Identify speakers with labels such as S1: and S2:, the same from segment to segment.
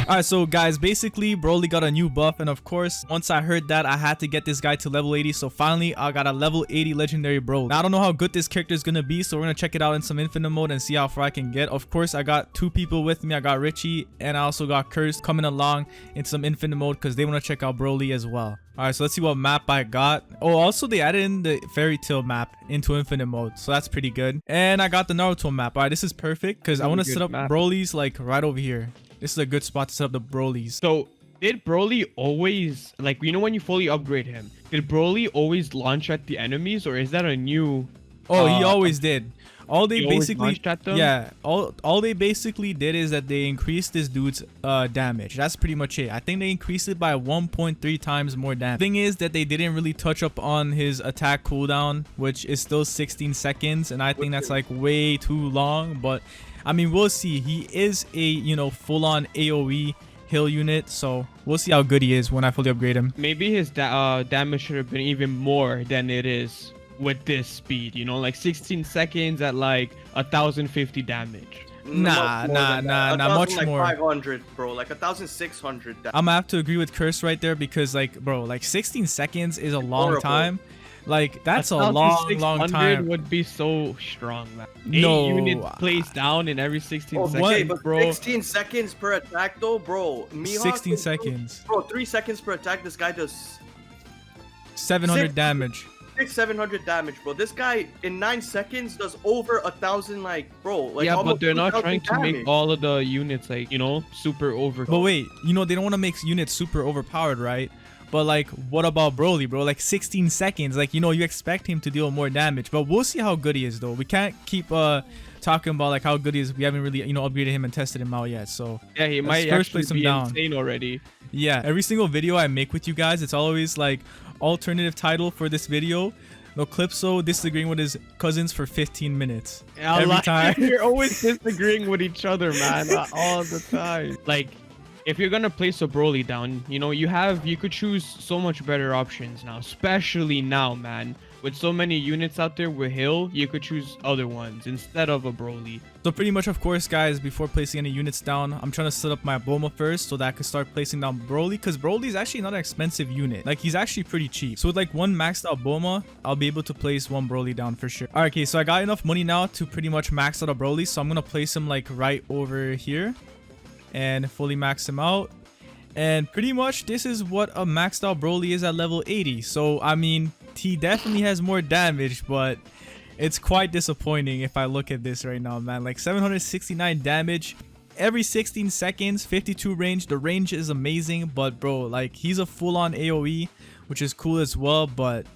S1: Alright, so guys, basically Broly got a new buff, and of course once I heard that, I had to get this guy to level 80. So finally I got a level 80 legendary Broly. Now I don't know how good this character is gonna be, so we're gonna check it out in some infinite mode and see how far I can get. Of course I got two people with me. I got Richie and I also got Cursed coming along in some infinite mode because they want to check out Broly as well. Alright, so let's see what map I got. Oh, also they added in the fairy tale map into infinite mode, so that's pretty good. And I got the Naruto map. Alright, this is perfect because I want to set up Broly's like right over here. This is a good spot to set up the Brolys.
S2: So did Broly always, like, you know, when you fully upgrade him, did Broly always launch at the enemies, or is that a new?
S1: Oh, he always did. All they basically,
S2: at them?
S1: yeah, all they basically did is that they increased this dude's damage. That's pretty much it. I think they increased it by 1.3 times more damage. The thing is that they didn't really touch up on his attack cooldown, which is still 16 seconds, and I think that's like way too long. But I mean, we'll see. He is a, you know, full-on AoE heal unit, so we'll see how good he is when I fully upgrade him.
S2: Maybe his damage should have been even more than it is with this speed, you know, like 16 seconds at like 1050 damage.
S1: Nah, much
S3: like
S1: more.
S3: 500, bro, like 1600.
S1: I'm gonna have to agree with Curse right there, because like, bro, like 16 seconds is a long
S3: horrible
S1: time. Like, that's a long time.
S2: Would be so strong, man.
S1: No.
S2: 8 units placed down in every 16
S3: okay,
S2: seconds,
S3: but
S2: bro.
S3: 16 seconds per attack though, bro. Mihawk
S1: 16 seconds.
S3: Bro, 3 seconds per attack. This guy does
S1: 700 damage.
S3: 700 damage, bro. This guy in 9 seconds does over 1000, like, bro. Like,
S2: Yeah, but they're not
S3: 2000
S2: trying to
S3: damage.
S2: make all of the units, like, you know, super over.
S1: But wait, you know, they don't want to make units super overpowered, right? But like, what about Broly, bro? Like 16 seconds, like, you know, you expect him to deal more damage, but we'll see how good he is though. We can't keep talking about like how good he is. We haven't really, you know, upgraded him and tested him out yet. So
S2: yeah, he might
S1: first
S2: actually
S1: place him
S2: be
S1: down.
S2: insane already.
S1: Yeah, every single video I make with you guys, it's always like alternative title for this video: Noclypso disagreeing with his cousins for 15 minutes.
S2: Yeah,
S1: every time.
S2: You're always disagreeing with each other, man, all the time. Like, if you're gonna place a Broly down, you know, you could choose so much better options now, especially now, man. With so many units out there with Hill, you could choose other ones instead of a Broly.
S1: So pretty much, of course, guys, before placing any units down, I'm trying to set up my Bulma first so that I can start placing down Broly, because Broly is actually not an expensive unit. Like, he's actually pretty cheap. So with like one maxed out Bulma, I'll be able to place one Broly down for sure. Alright, okay, so I got enough money now to pretty much max out a Broly, so I'm gonna place him like right over here and fully max him out. And pretty much this is what a maxed out Broly is at level 80. So I mean, he definitely has more damage, but it's quite disappointing if I look at this right now, man. Like 769 damage every 16 seconds, 52 range. The range is amazing, but bro, like, he's a full-on AoE, which is cool as well, but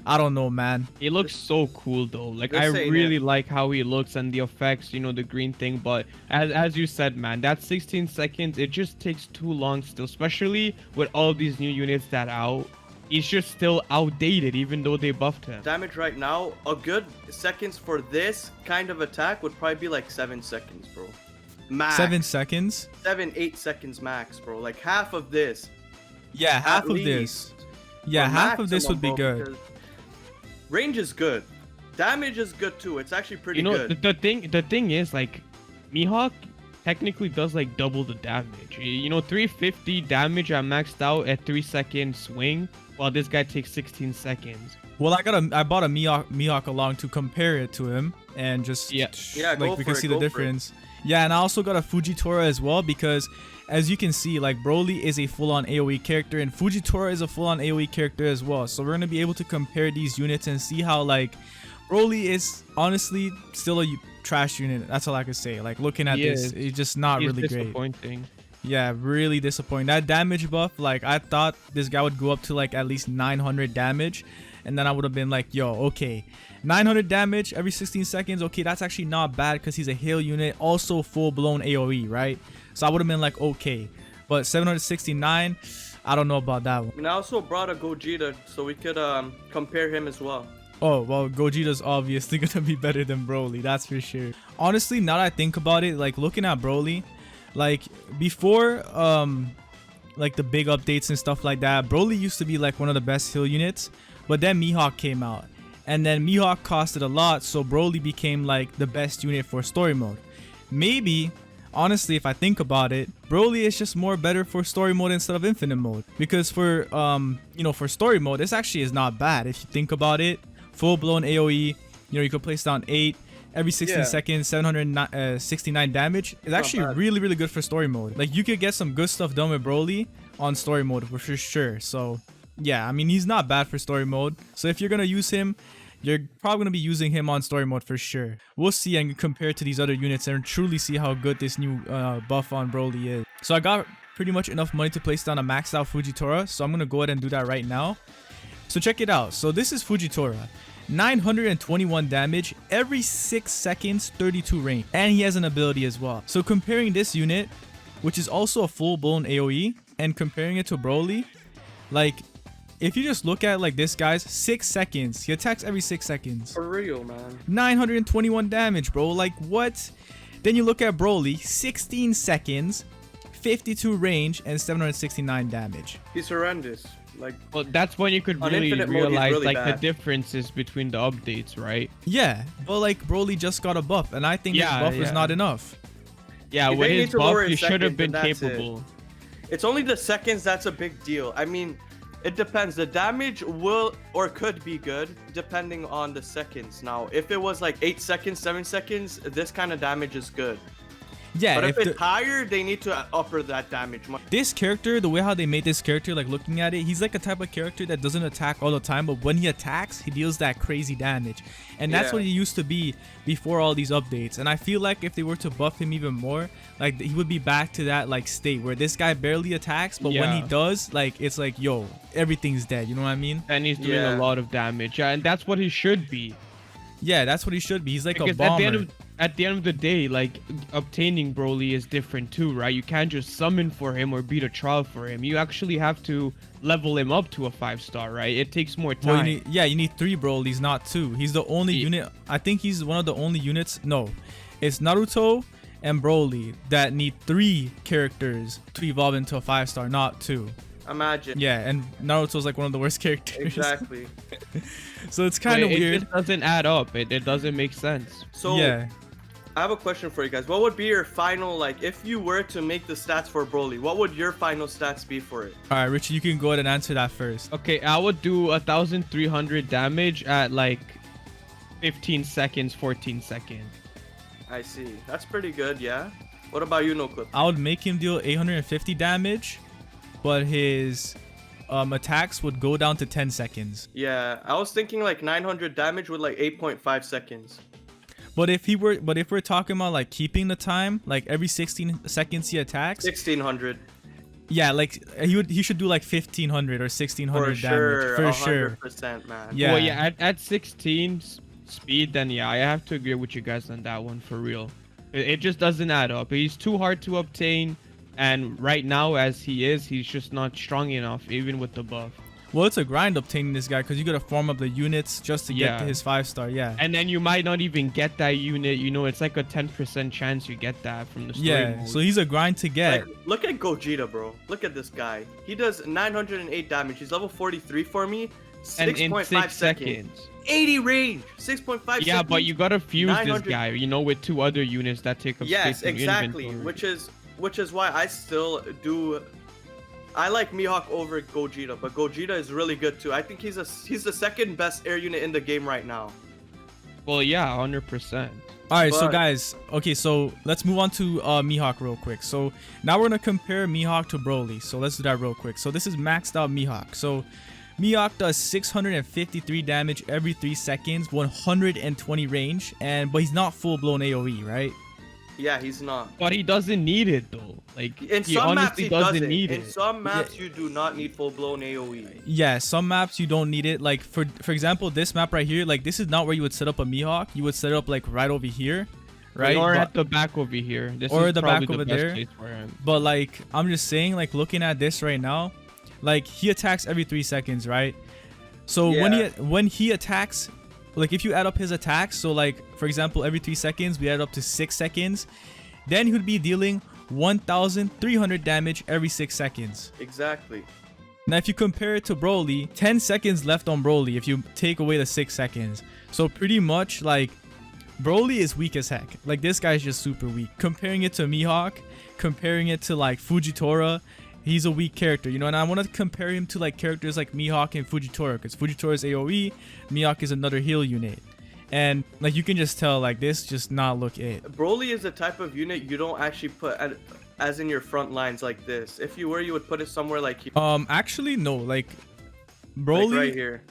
S1: I don't know, man.
S2: He looks so cool though. Like, I really like how he looks and the effects, you know, the green thing. But as you said, man, that 16 seconds, it just takes too long still, especially with all these new units that out. He's just still outdated, even though they buffed him.
S3: Damage right now, a good seconds for this kind of attack would probably be like 7 seconds, bro. Max.
S1: 7 seconds?
S3: 7-8 seconds max, bro. Like half of this.
S1: Yeah, half of this. Yeah, half of this would be good.
S3: Range is good. Damage is good too. It's actually pretty good.
S2: The thing is, like, Mihawk technically does like double the damage. You know, 350 damage I maxed out at 3-second swing, while this guy takes 16 seconds.
S1: Well, I bought a Mihawk along to compare it to him, and just like we can see the difference. Yeah, and I also got a Fujitora as well, because as you can see, like, Broly is a full-on AoE character and Fujitora is a full-on AoE character as well. So we're going to be able to compare these units and see how, like, Broly is honestly still a trash unit. That's all I could say. Like, looking at this, it's just not really
S2: disappointing.
S1: Yeah, really disappointing. That damage buff, like, I thought this guy would go up to like at least 900 damage, and then I would have been like, yo, okay, 900 damage every 16 seconds. Okay, that's actually not bad because he's a heal unit, also full-blown AoE, right? So I would have been like, okay. But 769, I don't know about that one.
S3: And I also brought a Gogeta so we could compare him as well.
S1: Oh, well, Gogeta's obviously gonna be better than Broly, that's for sure. Honestly, now that I think about it, like, looking at Broly, like, before like the big updates and stuff like that, Broly used to be like one of the best heal units, but then Mihawk came out, and then Mihawk costed a lot, so Broly became like the best unit for story mode. Maybe, honestly, if I think about it, Broly is just more better for story mode instead of infinite mode, because for for story mode, this actually is not bad if you think about it. Full blown AoE, you can place down 8 every 16 seconds, 769 damage is actually really good for story mode. Like, you could get some good stuff done with Broly on story mode for sure. So yeah, I mean, he's not bad for story mode. So if you're gonna use him, you're probably gonna be using him on story mode for sure. We'll see and compare to these other units and truly see how good this new buff on Broly is. So I got pretty much enough money to place down a maxed out Fujitora, so I'm gonna go ahead and do that right now. So check it out. So this is Fujitora. 921 damage every 6 seconds, 32 range, and he has an ability as well. So comparing this unit, which is also a full-blown AoE, and comparing it to Broly, like, if you just look at like this guy's 6 seconds, he attacks every 6 seconds.
S3: For real, man.
S1: 921 damage, bro. Like, what? Then you look at Broly, 16 seconds, 52 range, and 769 damage.
S3: He's horrendous. Like,
S2: well, that's when you could
S3: on
S2: really
S3: infinite mode, he's
S2: realize
S3: really
S2: like
S3: bad.
S2: the differences between the updates, right?
S1: Yeah, but like Broly just got a buff, and I think this buff is not enough.
S2: Yeah,
S3: If
S2: with
S3: they
S2: his
S3: need to lower
S2: buff, he
S3: his
S2: should have
S3: second,
S2: been
S3: then that's it.
S2: capable.
S3: It's only the seconds that's a big deal. I mean, it depends. The damage will or could be good depending on the seconds. Now, if it was like 8 seconds, 7 seconds, this kind of damage is good.
S1: Yeah,
S3: But if it's higher, they need to upper that damage.
S1: This character, the way how they made this character, like looking at it, he's like a type of character that doesn't attack all the time, but when he attacks, he deals that crazy damage. And that's what he used to be before all these updates. And I feel like if they were to buff him even more, like he would be back to that like state where this guy barely attacks, but when he does, like it's like, yo, everything's dead. You know what I mean?
S2: And he's doing a lot of damage. Yeah, and that's what he should be.
S1: Yeah, that's what he should be. He's like
S2: Because
S1: a bomber.
S2: at the end of the day, like, obtaining Broly is different too, right? You can't just summon for him or beat a trial for him. You actually have to level him up to a 5-star, right? It takes more time.
S1: Well, you need 3 Broly's, not 2. He's the only unit. I think he's one of the only units. No, it's Naruto and Broly that need 3 characters to evolve into a 5-star, not 2.
S3: Imagine.
S1: Yeah, and Naruto's like one of the worst characters.
S3: Exactly.
S1: So it's kind of weird.
S2: It just doesn't add up. It doesn't make sense.
S3: So
S1: yeah.
S3: I have a question for you guys. What would be your final, like, if you were to make the stats for Broly, what would your final stats be for it?
S1: All right, Richie, you can go ahead and answer that first.
S2: Okay, I would do 1,300 damage at like 15 seconds, 14 seconds.
S3: I see. That's pretty good, yeah. What about you, Noclypso?
S1: I would make him deal 850 damage, but his attacks would go down to 10 seconds.
S3: Yeah, I was thinking like 900 damage with like 8.5 seconds.
S1: But if we're talking about like keeping the time, like every 16 seconds he attacks,
S3: 1600.
S1: yeah, like he should do like 1500 or 1600
S3: For
S1: damage
S3: sure,
S1: for sure.
S3: 100%, man.
S1: Yeah.
S2: Well, yeah, at 16 speed, then yeah, I have to agree with you guys on that one for real. It just doesn't add up. He's too hard to obtain, and right now as he is, he's just not strong enough, even with the buff.
S1: Well, it's a grind obtaining this guy because you gotta farm up the units just to get to his 5-star. Yeah.
S2: And then you might not even get that unit. You know, it's like a 10% chance you get that from the story mode.
S1: So he's a grind to get.
S3: Like, look at Gogeta, bro. Look at this guy. He does 908 damage. He's level 43 for me. 6.5 seconds. 80 range. 6.5 seconds.
S2: Yeah, but you gotta fuse this guy, you know, with 2 other units that take up
S3: yes,
S2: space in your
S3: exactly.
S2: inventory.
S3: Which is why I still do. I like Mihawk over Gogeta, but Gogeta is really good too. I think he's the second best air unit in the game right now.
S2: Well, yeah, 100%.
S1: All right, so guys, okay, so let's move on to Mihawk real quick. So now we're gonna compare Mihawk to Broly. So let's do that real quick. So this is maxed out Mihawk. So Mihawk does 653 damage every 3 seconds, 120 range, but he's not full blown AoE, right?
S3: Yeah, he's not.
S2: But he doesn't need it though. Like,
S3: in
S2: he
S3: some maps
S2: honestly
S3: he
S2: doesn't need
S3: in
S2: it.
S3: some maps you do not need full blown AoE.
S1: Yeah, some maps you don't need it. Like for example, this map right here, like this is not where you would set up a Mihawk. You would set it up like right over here, right?
S2: Or at the back over here. This
S1: or
S2: is
S1: the
S2: probably
S1: back over
S2: the best
S1: there.
S2: place for him.
S1: But like I'm just saying, like looking at this right now, like he attacks every 3 seconds, right? So when he attacks, like if you add up his attacks, so like for example every 3 seconds we add up to 6 seconds, then he would be dealing 1,300 damage every 6 seconds.
S3: Exactly.
S1: Now, if you compare it to Broly, 10 seconds left on Broly if you take away the 6 seconds. So pretty much, like, Broly is weak as heck. Like, this guy's just super weak. Comparing it to Mihawk, comparing it to, like, Fujitora, he's a weak character, you know? And I want to compare him to, like, characters like Mihawk and Fujitora, because Fujitora is AoE, Mihawk is another heal unit. And, like, you can just tell, like, this just not look it.
S3: Broly is a type of unit you don't actually put as in your front lines like this. If you were, you would put it somewhere like here.
S1: Actually, no, like, Broly,
S3: like right here.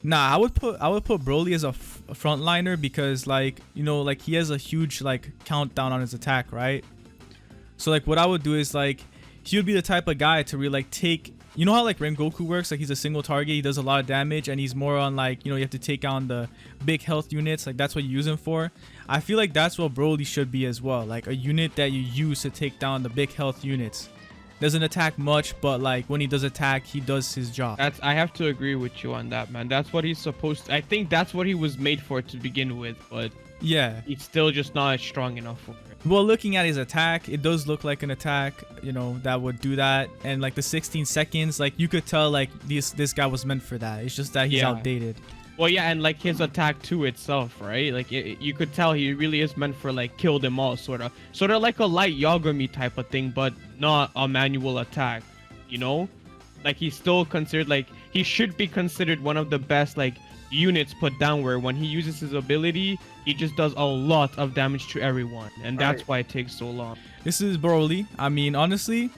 S1: Nah, I would put Broly as a frontliner because, like, you know, like, he has a huge, like, countdown on his attack, right? So, like, what I would do is, like, he would be the type of guy to really, like, take, you know how, like, Rengoku works? Like, he's a single target, he does a lot of damage, and he's more on, like, you know, you have to take on the big health units. Like, that's what you use him for. I feel like that's what Broly should be as well. Like, a unit that you use to take down the big health units. Doesn't attack much, but, like, when he does attack, he does his job.
S2: I have to agree with you on that, man. That's what he's supposed to. I think that's what he was made for to begin with, but
S1: yeah,
S2: he's still just not strong enough for it.
S1: Well, looking at his attack, it does look like an attack, you know, that would do that. And, like, the 16 seconds, like, you could tell, like, this guy was meant for that. It's just that he's outdated.
S2: Well, yeah, and, like, his attack too itself, right? Like, you could tell he really is meant for, like, kill them all, sort of like a light Yagami type of thing, but not a manual attack, you know? Like, he's still considered, like, he should be considered one of the best, like, units put down, where when he uses his ability, he just does a lot of damage to everyone, and that's why it takes so long.
S1: This is Broly. I mean, honestly,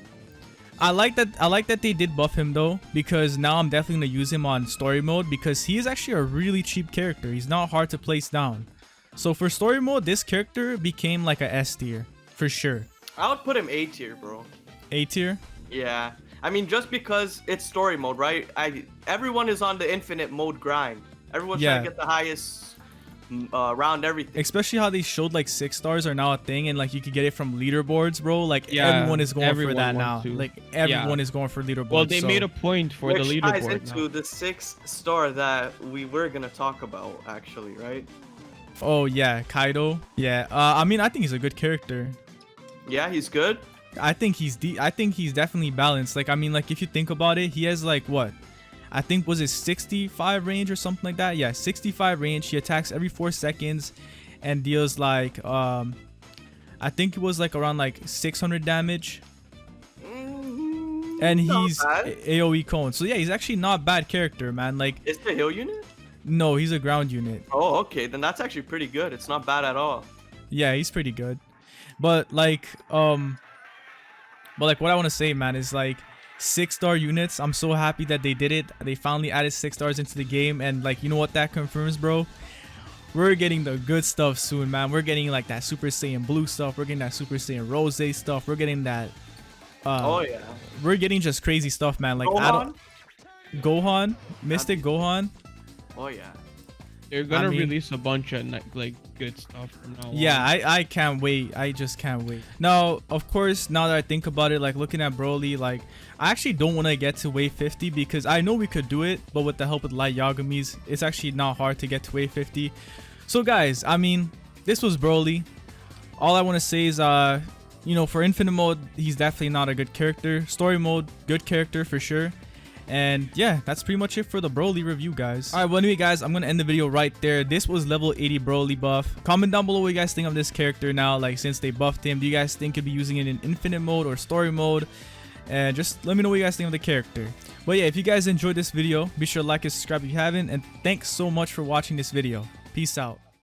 S1: I like that they did buff him though, because now I'm definitely gonna use him on story mode, because he is actually a really cheap character. He's not hard to place down. So for story mode, this character became like a S tier for sure.
S3: I would put him A tier, bro.
S1: A tier?
S3: Yeah. I mean, just because it's story mode, right? Everyone is on the infinite mode grind. Everyone's trying to get the highest round everything.
S1: Especially how they showed, like, 6 stars are now a thing, and, like, you could get it from leaderboards, bro. Like, everyone is going for that now. Like, everyone is going for leaderboards.
S2: Well, they made a point for the leaderboard.
S3: Which ties into the 6th star that we were gonna talk about, actually, right?
S1: Oh yeah, Kaido. Yeah. I mean, I think he's a good character.
S3: Yeah, he's good.
S1: I think he's definitely balanced. Like, I mean, like, if you think about it, he has, like, what? I think, was it 65 range or something like that? Yeah, 65 range. He attacks every 4 seconds and deals, like, I think it was, like, around, like, 600 damage. And he's AoE cone. So yeah, he's actually not a bad character, man. Like,
S3: is the heal unit?
S1: No, he's a ground unit.
S3: Oh, okay. Then that's actually pretty good. It's not bad at all.
S1: Yeah, he's pretty good. But like what I want to say, man, is, like, 6-star units. I'm so happy that they did it. They finally added 6 stars into the game, and, like, you know what that confirms, bro? We're getting the good stuff soon, man. We're getting, like, that Super Saiyan Blue stuff. We're getting that Super Saiyan Rose stuff. We're getting that.
S3: Oh yeah.
S1: We're getting just crazy stuff, man. Like, Gohan, Mystic Gohan.
S3: Oh yeah.
S2: They're gonna release a bunch of, like, good stuff from now on.
S1: Yeah, I can't wait. I just can't wait. Now, of course, now that I think about it, like, looking at Broly, like, I actually don't want to get to wave 50 because I know we could do it, but with the help of light Yagamis, it's actually not hard to get to wave 50. So guys, I mean, this was Broly. All I want to say is, you know, for infinite mode, he's definitely not a good character. Story mode, good character for sure. And yeah, that's pretty much it for the Broly review, guys. All right, well, anyway, guys, I'm gonna end the video right there. This was level 80 Broly buff. Comment down below what you guys think of this character now, like, since they buffed him. Do you guys think he'd be using it in infinite mode or story mode? And just let me know what you guys think of the character. But yeah, if you guys enjoyed this video, be sure to like and subscribe if you haven't, and thanks so much for watching this video. Peace out.